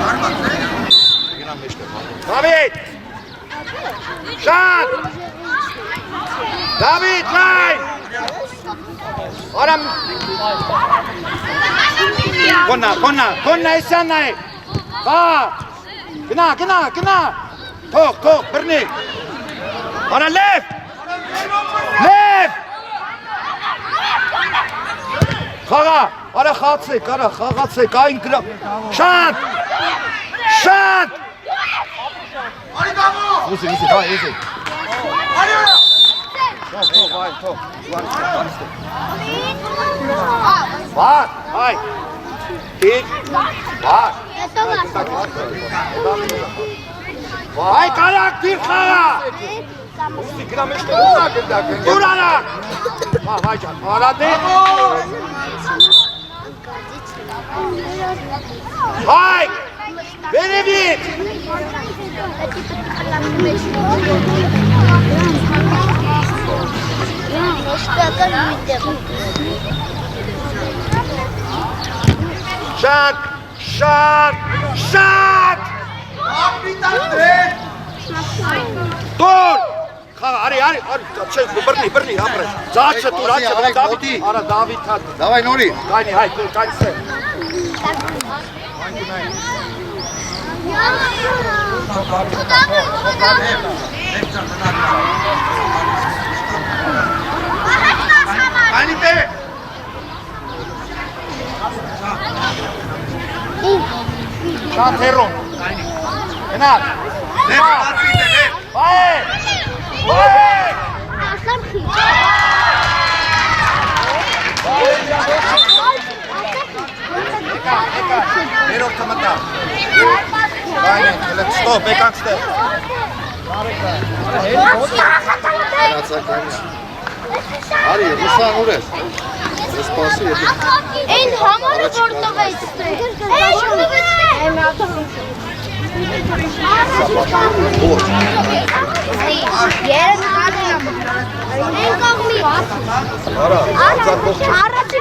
Արմատ է։ David, nein! Aram! Konna, isyan nein! Gna! Tok, Bernie! Ara, Lev! Խաղա, արա խաղացեք, այն գրա, շանտ, ուզի, էզի, թող, վար, այ, տիր, վար, այ կարակ տիր խաղա, ուզի գրա մեջտեղ դուր արա, վայ ջան, արա դե, Հայ, վերևից, Շատ, Տուր, արի, բրնի, ապրես, ձաչը տուր, արա Դավիթ հատ, Դավայ նորի, կայնի, հայ, տուր, կայնի սեր, Անի տե, շատ հերում, գնալ, վայ, երորդը մտա, ստոպ, եկանք ստեղ, արի, Ռուսան ուր ես, ես պասի ետ Այն համարը որտով է ստեղ։ Երեն կադենա Այն կողմի Առաջի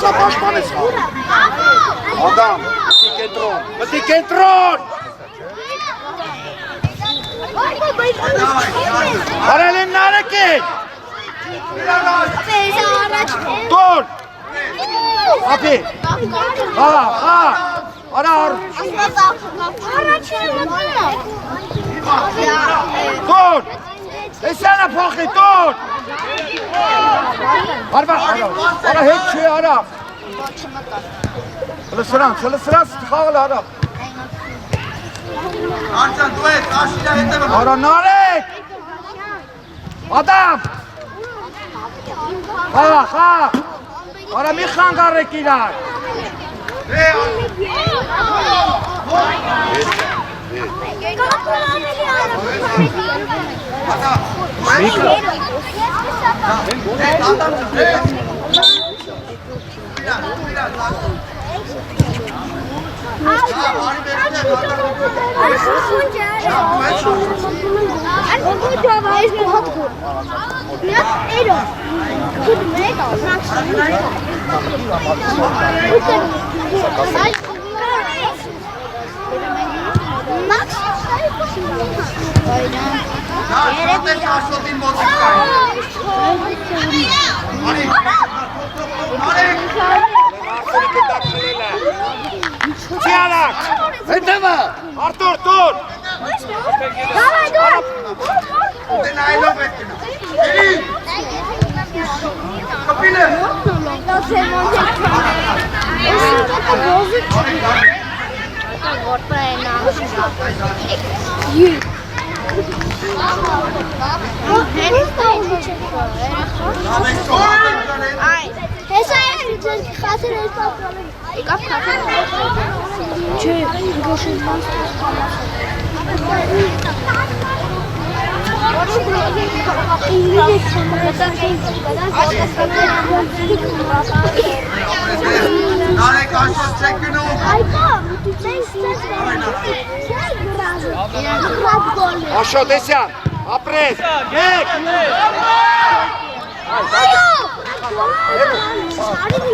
սա պաշման ես հա, Ադամ, մտի կենտրոն, արել են նարեք են, տոր, ապի, արա տոր, էսյանա փոխի, տոր, արա հետ չի արա, հլսրանց խաղլ արա, Արցան դու ես, աշիրա հետևը արա նարեք, Ադամ, արա մի խանգարեք իրար, Cianak! Հետևը, Artur, tur! նայելով է կնա Էլի Կպինը Հեսա է խասեր է կապրալը Կապ խասեր Չէ, գոշին Նարեք աշոտ չեք գնում Աշոտ, Էսյան, ապրես, եկ!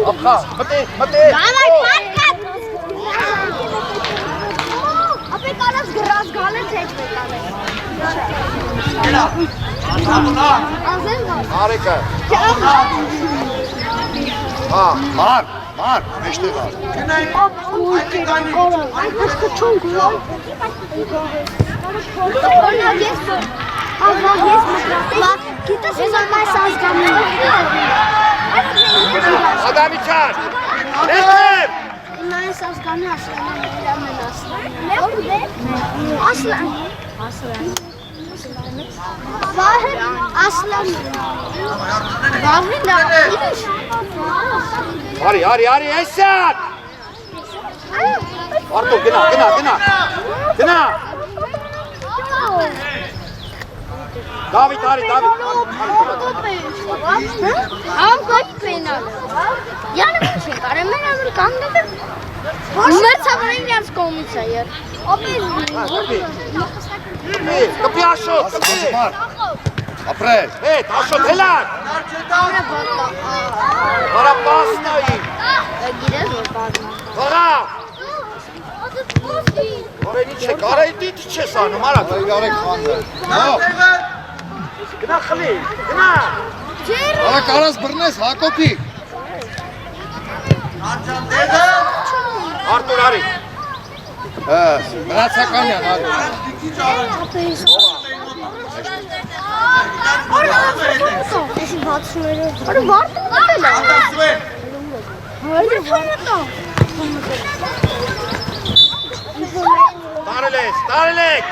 Ապխա, մտի! Դավայ, պատկատ! Ապե կարած գրած գալեց հետ մետալը Արեկը։ Հա, մար, մեջտեղ ար։ Ադամիչան, ներքև։ Նայես ասկանի Ասլան Վահեն Ասլան Արի, այսյան։ Արտուր, գնա։ Դավիթ, արի։ Ամ կոչ պենալ Յանը ոչ են կարեմ են ամր կանգնեմ Մերցավարին յանց կողմից է եր Կպի աշոտ, Մար, ապրել։ հետ, աշոտ, հելակ։ Արա պասնայի։ Գիրես որ բազմա Վաղա։ Որեն ինչ է, կարայի դիտ չես անում, արա։ Արեք խանդը։ Հո, Գնա խլի, գնա։ արա կարաս բռնես Հակոբի։ Արտուր, արի։ Մնացականյան, արի։ Արը վարդը մտել է Հարը թամատա Տարել եք։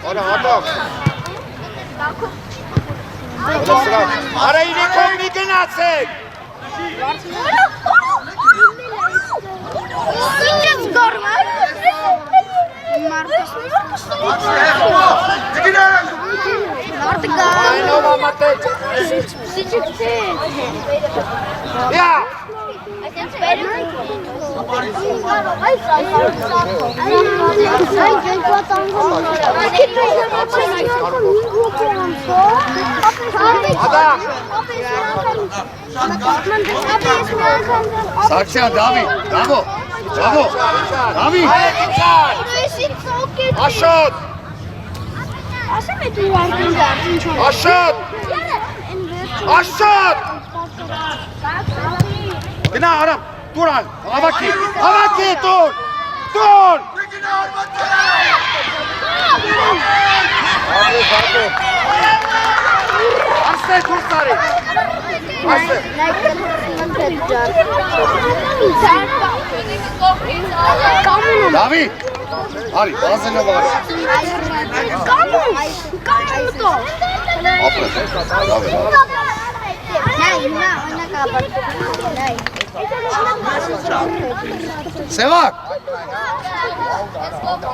Արա, հատակ։ Արա իրեքով մի գնացեք։ Ինչ ես գորմ Մարդը Այնով ամատեք։ Յա։ Սաքսյան, Դավիթ, Դավիթ։ Աշոտ։ Գնա արամ, տուրան, հավաքի, տուր։ Աստե դուրս արի։ Աստե։ Դավիթ, արի, բազելով արի։ Ապրել, Դավիթ։ Սևակ։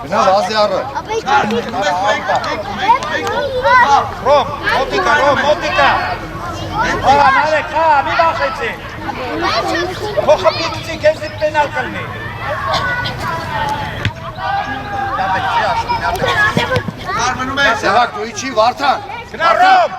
Գնա վազի առը։ Ռոմ, մոտիկա։ Արա, նարեք, մի վախեցի։ Փոխը պիքցի, կեզի պենալ կլնի։ Սևակ, դու իչի Վարդան։ Գնա Ռոմ։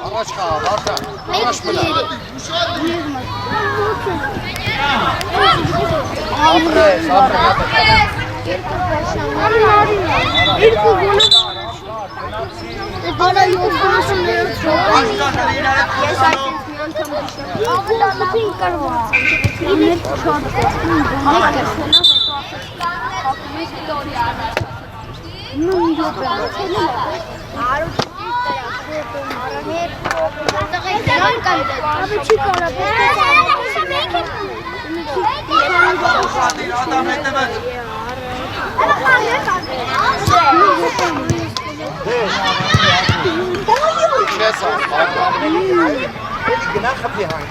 Առաջ խաղ, Վարդան, առաջ մնա։ Ապրես։ Արա յոթանասուններ ծրոն Ես այդպես մի անդամ դիշեմ կարված Իներ չոտ Մեկը Նույն յոպը Արու չի Գնա խփի հանք։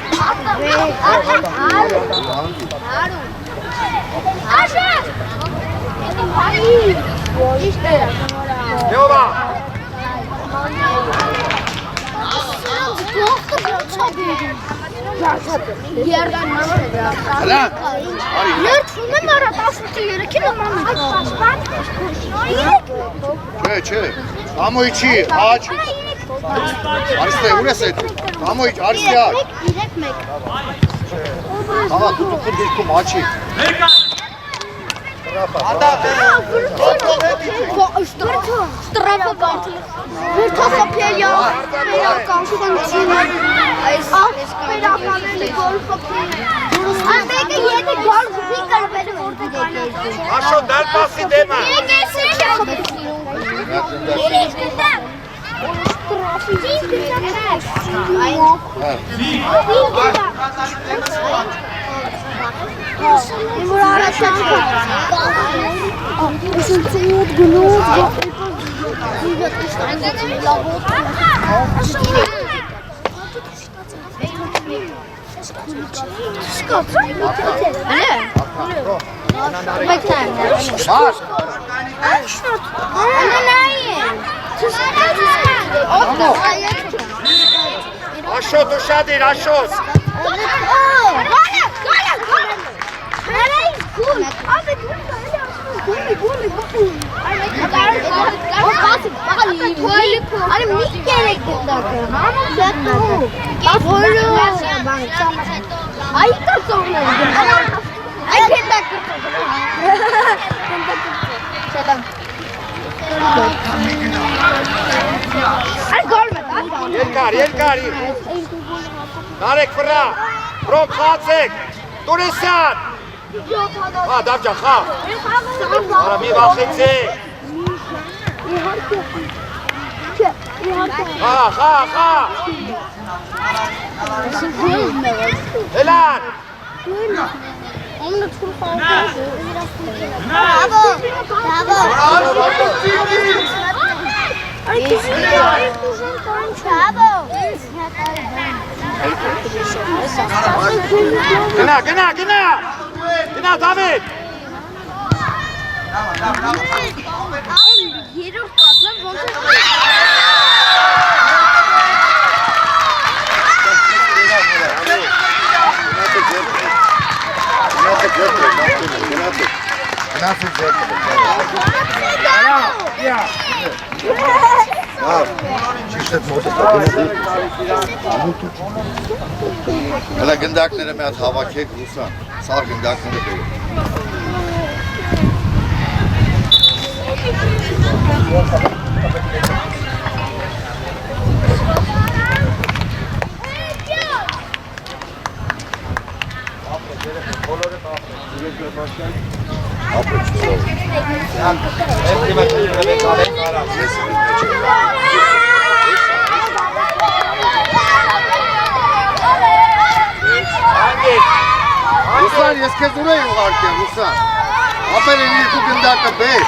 Եովա։ Երթվում եմ արա 18-3-ի նման Չէ, ամոյ չի, աչ Արիստե, ուր ես էդ, ամոյ, արիստե աչ 3-1 Աղա, դու քուր դիրքում աչի Շտրապը կանթլը Վրթոսը պերական խնդին Այս պերականելի գոլ խպին Անդեկը եդի գոլ խպի կարվելը որտեղ Աշո դալ պասի դեմա Եկ ես է Երեկ դեմ Աշո դու շատ իր աշոս Արի մի կերեք դակը, Այ կրծողն է, այ կետա կրծողն Այ գոլ մետ, Երկար Նարեք վրա Ռոք խացեք Տուրեսյան Հա դավջա խա Արա մի վախեցեք Խա Էլան Bravo! Գնա Դավիթ Երրորդ կազմը ոնց է Հələ գնդակները մի հատ հավաքեք Ռուսան, սար գնդակները բերեք Ռուսան, ես քեզ ուր էի ուղարկել, Ռուսան, ապել են երկու գնդակը բեր